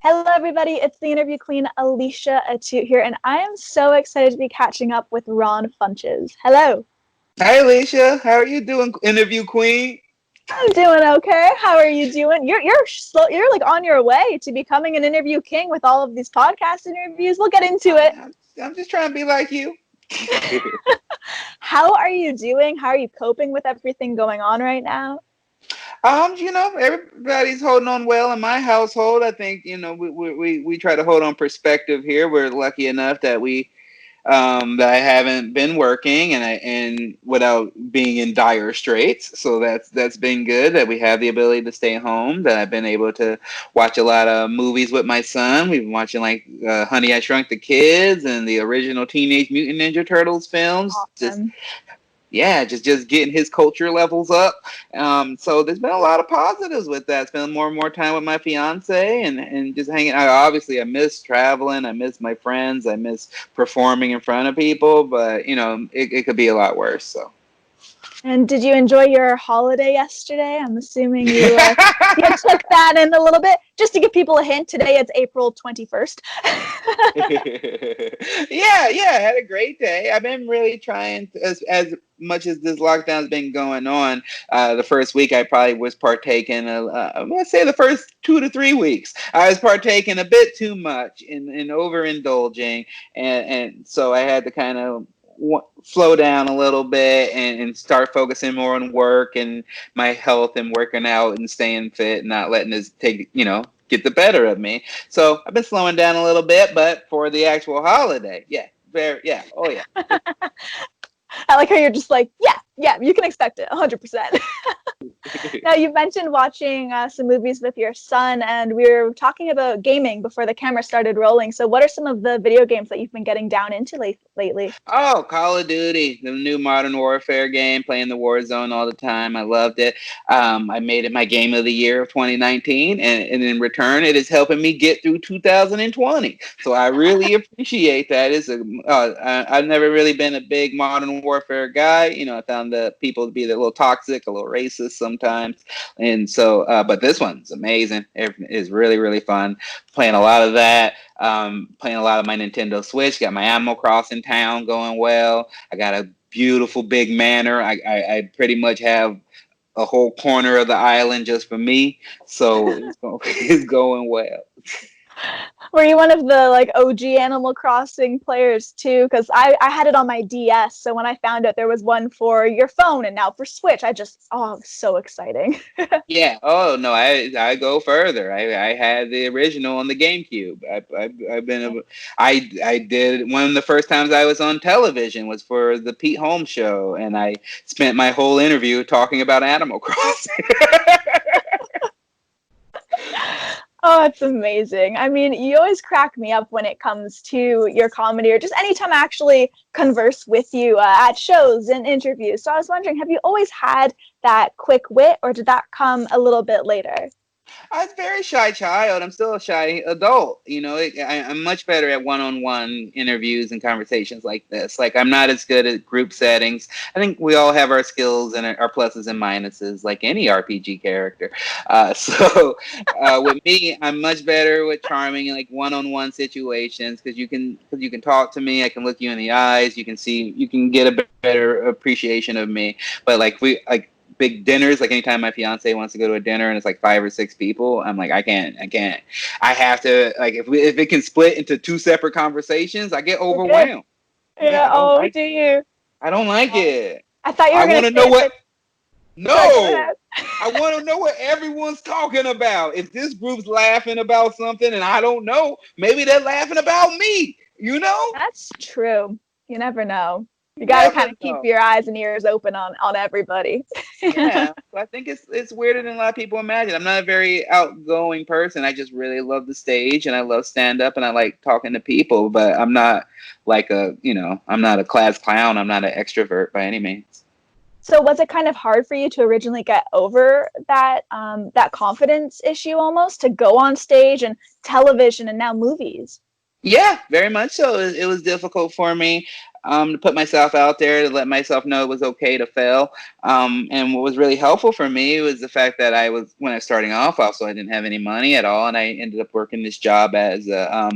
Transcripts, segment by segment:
Hello, everybody. It's the interview queen, Alicia Atout here, and I am so excited to be catching up with Ron Funches. Hello. Hi, Alicia. How are you doing, interview queen? I'm doing okay. How are you doing? You're slow. You're like on your way to becoming an interview king with all of these podcast interviews. We'll get into it. I'm just trying to be like you. How are you doing? How are you coping with everything going on right now? Everybody's holding on well in my household. I think, we try to hold on perspective here. We're lucky enough that that I haven't been working and without being in dire straits. So that's been good that we have the ability to stay home, that I've been able to watch a lot of movies with my son. We've been watching Honey, I Shrunk the Kids and the original Teenage Mutant Ninja Turtles films. Awesome. Just getting his culture levels up. So there's been a lot of positives with that. Spending more and more time with my fiance and just hanging out. Obviously, I miss traveling. I miss my friends. I miss performing in front of people. But, it could be a lot worse. So. And did you enjoy your holiday yesterday? I'm assuming you took that in a little bit. Just to give people a hint, today it's April 21st. Yeah, I had a great day. I've been really trying as much as this lockdown's been going on. The first week I probably was partaking. I'm gonna say the first 2 to 3 weeks I was partaking a bit too much in overindulging, and so I had to kind of slow down a little bit and start focusing more on work and my health and working out and staying fit and not letting this get the better of me. So I've been slowing down a little bit, but for the actual holiday, oh yeah. I like how you're just like, yeah, you can expect it 100%. Now, you mentioned watching some movies with your son, and we were talking about gaming before the camera started rolling. So what are some of the video games that you've been getting down into lately? Oh, Call of Duty, the new Modern Warfare game, playing the Warzone all the time. I loved it. I made it my game of the year of 2019, and in return, it is helping me get through 2020. So I really appreciate that. I've never really been a big Modern Warfare guy. I found the people to be a little toxic, a little racist sometimes, and so. But this one's amazing. It is really, really fun. Playing a lot of that. Playing a lot of my Nintendo Switch. Got my Animal Crossing town going well. I got a beautiful big manor. I pretty much have a whole corner of the island just for me. So it's going well. Were you one of the OG Animal Crossing players too? Because I had it on my DS, so when I found out there was one for your phone and now for Switch, it was so exciting. Yeah. Oh no, I go further. I had the original on the GameCube. I did one of the first times I was on television was for the Pete Holmes show, and I spent my whole interview talking about Animal Crossing. Oh, it's amazing. I mean, you always crack me up when it comes to your comedy or just anytime I actually converse with you at shows and interviews. So I was wondering, have you always had that quick wit, or did that come a little bit later? I was a very shy child. I'm still a shy adult. I'm much better at one-on-one interviews and conversations like this. Like, I'm not as good at group settings. I think we all have our skills and our pluses and minuses, like any RPG character. With me, I'm much better with charming like one-on-one situations because you can talk to me. I can look you in the eyes. You can get a better appreciation of me. But big dinners, like anytime my fiance wants to go to a dinner and it's like 5 or 6 people, I'm like, I can't. I have to, like, if it can split into 2 separate conversations, I get overwhelmed. Okay. Yeah. Do you? I don't like it. I thought you were going to know what. No, I want to know what everyone's talking about. If this group's laughing about something and I don't know, maybe they're laughing about me. That's true. You never know. You got to kind of keep your eyes and ears open on everybody. Yeah, I think it's weirder than a lot of people imagine. I'm not a very outgoing person. I just really love the stage and I love stand up and I like talking to people, but I'm not I'm not a class clown. I'm not an extrovert by any means. So was it kind of hard for you to originally get over that confidence issue almost, to go on stage and television and now movies? Yeah, very much so. It was difficult for me. to put myself out there, to let myself know it was okay to fail. And what was really helpful for me was the fact that when I was starting off, also I didn't have any money at all, and I ended up working this job as a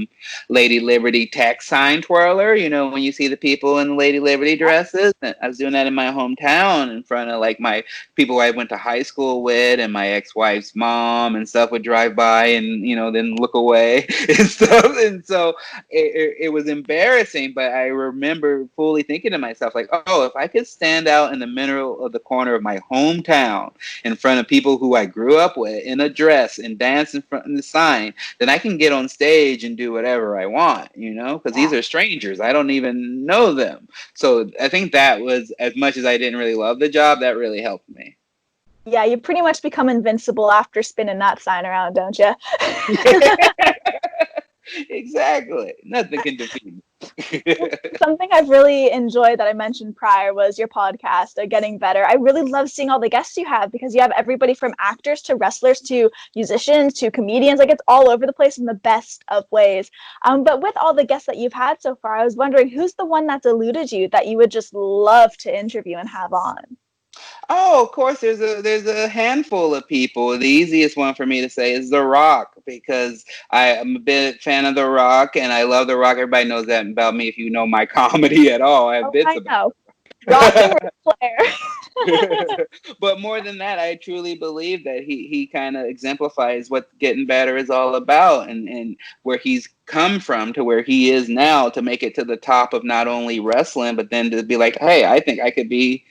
Lady Liberty tax sign twirler. You know, when you see the people in Lady Liberty dresses, and I was doing that in my hometown in front of like my people I went to high school with, and my ex-wife's mom and stuff would drive by and then look away and stuff. And so it was embarrassing, but I remember fully thinking to myself, like, oh, if I could stand out in the middle of the corner of my hometown in front of people who I grew up with in a dress and dance in front of the sign, then I can get on stage and do whatever I want, because these are strangers. I don't even know them. So I think that was, as much as I didn't really love the job, that really helped me. Yeah, you pretty much become invincible after spinning that sign around, don't you? Exactly. Nothing can defeat me. Something I've really enjoyed that I mentioned prior was your podcast, Getting Better. I really love seeing all the guests you have, because you have everybody from actors to wrestlers to musicians to comedians. Like, it's all over the place in the best of ways. But with all the guests that you've had so far, I was wondering, who's the one that's eluded you that you would just love to interview and have on? Oh, of course, there's a handful of people. The easiest one for me to say is The Rock, because I am a big fan of The Rock, and I love The Rock. Everybody knows that about me if you know my comedy at all. I have bits about it. Rock and Ric Flair. But more than that, I truly believe that he kind of exemplifies what Getting Better is all about, and where he's come from to where he is now, to make it to the top of not only wrestling, but then to be like, hey, I think I could be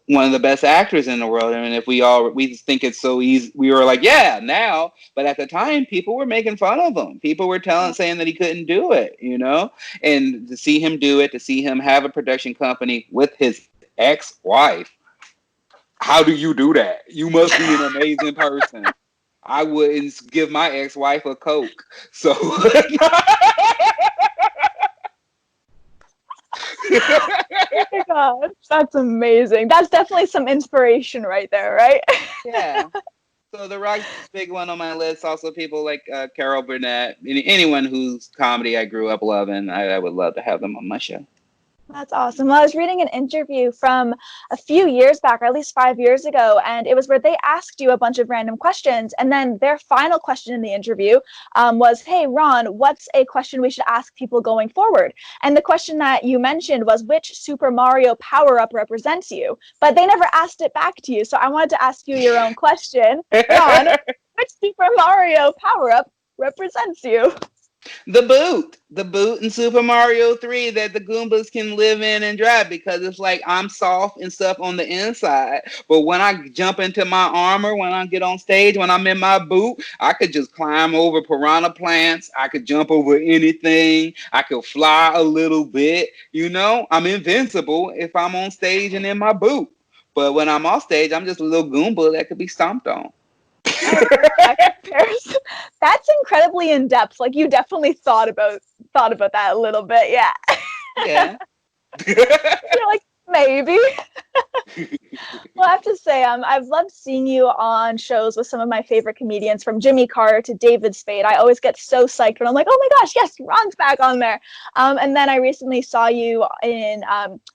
one of the best actors in the world. I mean, if we just think it's so easy, we were like, yeah, now. But at the time, people were making fun of him. People were saying that he couldn't do it, and to see him do it, to see him have a production company with his ex-wife. How do you do that? You must be an amazing person. I wouldn't give my ex-wife a Coke. So Oh my gosh, that's amazing. That's definitely some inspiration right there, right? Yeah. So The Rock's a big one on my list. Also, people like Carol Burnett, anyone whose comedy I grew up loving, I would love to have them on my show. That's awesome. Well, I was reading an interview from a few years back, or at least 5 years ago, and it was where they asked you a bunch of random questions, and then their final question in the interview was, hey, Ron, what's a question we should ask people going forward? And the question that you mentioned was, which Super Mario power-up represents you? But they never asked it back to you, so I wanted to ask you your own question. Ron, which Super Mario power-up represents you? The boot in Super Mario 3 that the Goombas can live in and drive, because it's like I'm soft and stuff on the inside. But when I jump into my armor, when I get on stage, when I'm in my boot, I could just climb over piranha plants. I could jump over anything. I could fly a little bit. I'm invincible if I'm on stage and in my boot. But when I'm off stage, I'm just a little Goomba that could be stomped on. That's incredibly in depth. Like, you definitely thought about that a little bit. Yeah. Yeah. You're like, maybe. Well, I have to say, I've loved seeing you on shows with some of my favorite comedians, from Jimmy Carter to David Spade. I always get so psyched when I'm like, oh my gosh, yes, Ron's back on there. And then I recently saw you in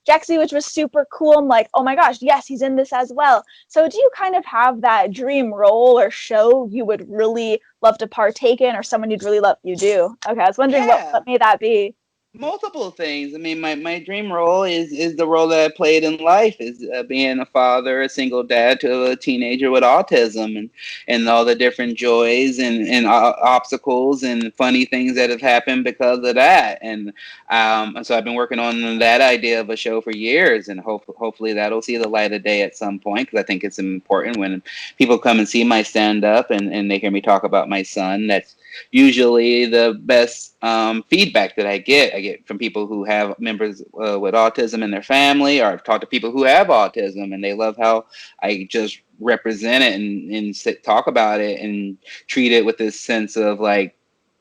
Jaxie, which was super cool. I'm like, oh my gosh, yes, he's in this as well. So do you kind of have that dream role or show you would really love to partake in, or someone you'd really love you do? Okay, I was wondering what may that be? Multiple things. I mean, my dream role is the role that I played in life, is being a father, a single dad to a teenager with autism, and all the different joys and obstacles and funny things that have happened because of that. And so I've been working on that idea of a show for years, and hopefully that'll see the light of day at some point, because I think it's important when people come and see my stand-up and they hear me talk about my son. That's usually the best feedback that I get. I get from people who have members with autism in their family, or I've talked to people who have autism, and they love how I just represent it and talk about it and treat it with this sense of like,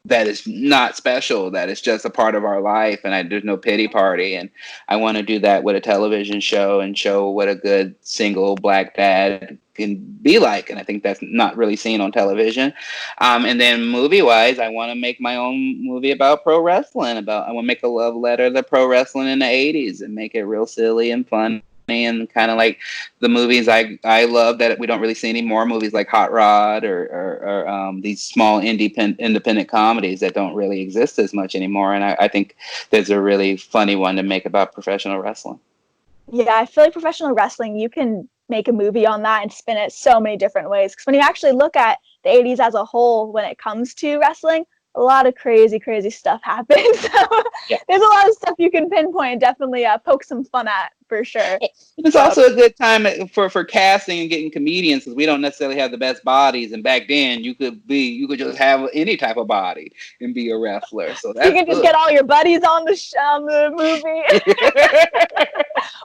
that is not special, that it's just a part of our life, and there's no pity party. And I want to do that with a television show and show what a good single black dad can be like, and I think that's not really seen on television. And then movie-wise, I want to make my own movie about pro wrestling. I want to make a love letter to pro wrestling in the '80s and make it real silly and fun. And kind of like the movies I love that we don't really see anymore, movies like Hot Rod or these small independent comedies that don't really exist as much anymore. And I think there's a really funny one to make about professional wrestling. Yeah, I feel like professional wrestling, you can make a movie on that and spin it so many different ways. Because when you actually look at the 80s as a whole, when it comes to wrestling, a lot of crazy stuff happened. So there's a lot of stuff you can pinpoint and definitely poke some fun at, for sure. It's also a good time for casting and getting comedians, because we don't necessarily have the best bodies. And back then, you could just have any type of body and be a wrestler. So that's you can just get all your buddies on the movie.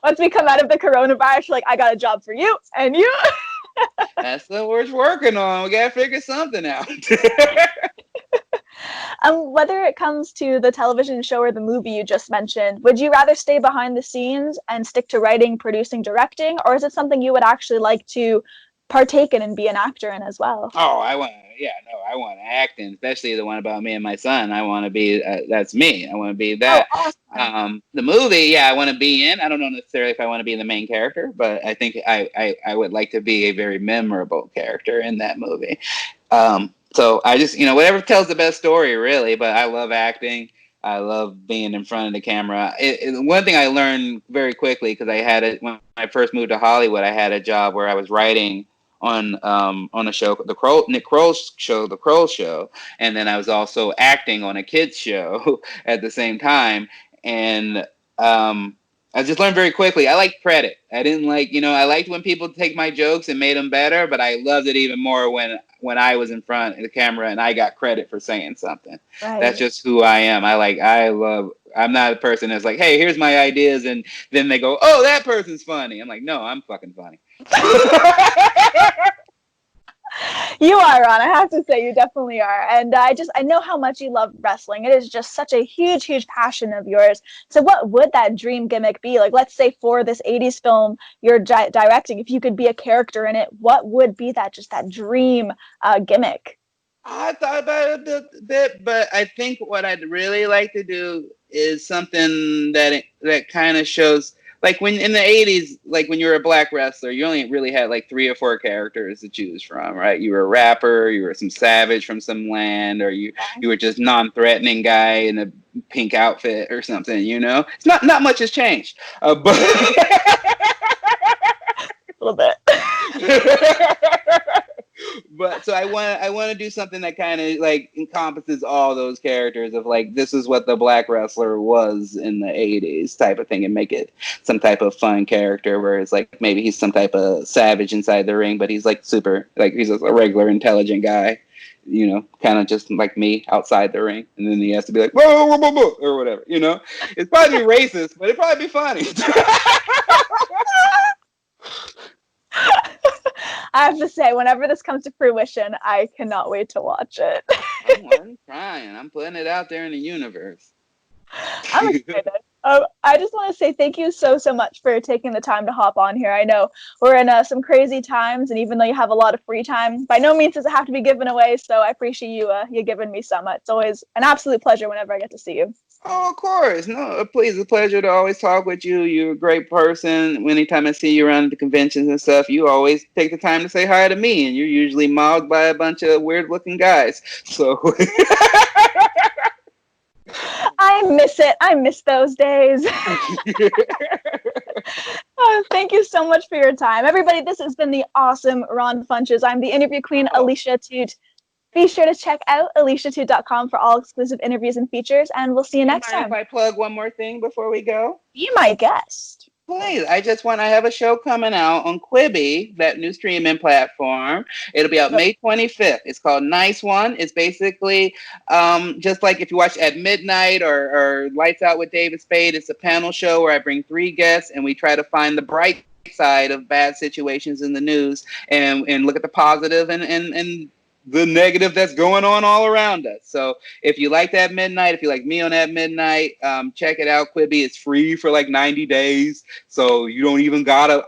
Once we come out of the coronavirus, you're like, I got a job for you and you. That's what we're working on. We gotta figure something out. Whether it comes to the television show or the movie you just mentioned, would you rather stay behind the scenes and stick to writing, producing, directing, or is it something you would actually like to partake in and be an actor in as well? Oh, I want acting, especially the one about me and my son. I want to be, that's me. I want to be that. Oh, awesome. The movie, I want to be in. I don't know necessarily if I want to be the main character, but I think I would like to be a very memorable character in that movie. So I just, whatever tells the best story, really. But I love acting. I love being in front of the camera. One thing I learned very quickly, because when I first moved to Hollywood, I had a job where I was writing on a show, Nick Kroll's show, The Kroll Show, and then I was also acting on a kids show at the same time. And I just learned very quickly. I like credit. I didn't like, I liked when people take my jokes and made them better, but I loved it even more when I was in front of the camera and I got credit for saying something. Right. That's just who I am. I'm not a person that's like, hey, here's my ideas, and then they go, oh, that person's funny. I'm like, no, I'm fucking funny. You are, Ron. I have to say, you definitely are. And I know how much you love wrestling. It is just such a huge passion of yours. So what would that dream gimmick be? Like, let's say for this 80s film you're directing, if you could be a character in it, what would be that dream gimmick? I thought about it a bit, but I think what I'd really like to do is something that kind of shows, like when in the 80s, like when you were a black wrestler, you only really had like 3 or 4 characters to choose from, right? You were a rapper, you were some savage from some land, or you were just non-threatening guy in a pink outfit or something, It's not much has changed, but a little bit. But so I want to do something that kind of like encompasses all those characters of like, this is what the black wrestler was in the 80s type of thing, and make it some type of fun character where it's like maybe he's some type of savage inside the ring, but he's like super, like he's a regular intelligent guy, kind of just like me outside the ring, and then he has to be like whoa, whoa, whoa, whoa, or whatever, It's probably racist, but it'd probably be funny. I have to say, whenever this comes to fruition, I cannot wait to watch it. I'm trying. I'm putting it out there in the universe. I'm excited. I just want to say thank you so much for taking the time to hop on here. I know we're in some crazy times, and even though you have a lot of free time, by no means does it have to be given away. So I appreciate you giving me some. It's always an absolute pleasure whenever I get to see you. Oh, of course. No, please. It's a pleasure to always talk with you. You're a great person. Anytime I see you around the conventions and stuff, you always take the time to say hi to me, and you're usually mobbed by a bunch of weird-looking guys. So I miss it. I miss those days. Thank you so much for your time. Everybody, this has been the awesome Ron Funches. I'm the interview queen, Alicia Atout. Be sure to check out aliciaatout.com for all exclusive interviews and features, and we'll see you next time. If I plug one more thing before we go? Be my guest. Please. I have a show coming out on Quibi, that new streaming platform. It'll be out May 25th. It's called Nice One. It's basically just like if you watch At Midnight or Lights Out with David Spade. It's a panel show where I bring 3 guests and we try to find the bright side of bad situations in the news and look at the positive and the negative that's going on all around us. So if you like that midnight, if you like me on that midnight, check it out. Quibi is free for like 90 days. So you don't even gotta,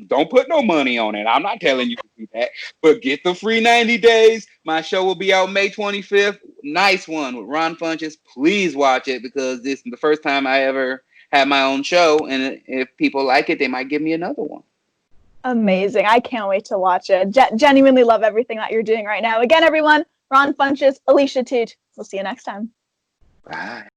don't put no money on it. I'm not telling you to do that, but get the free 90 days. My show will be out May 25th. Nice one with Ron Funches. Please watch it because this is the first time I ever had my own show. And if people like it, they might give me another one. Amazing. I can't wait to watch it. Genuinely love everything that you're doing right now. Again, everyone, Ron Funches, Alicia Atout. We'll see you next time. Bye.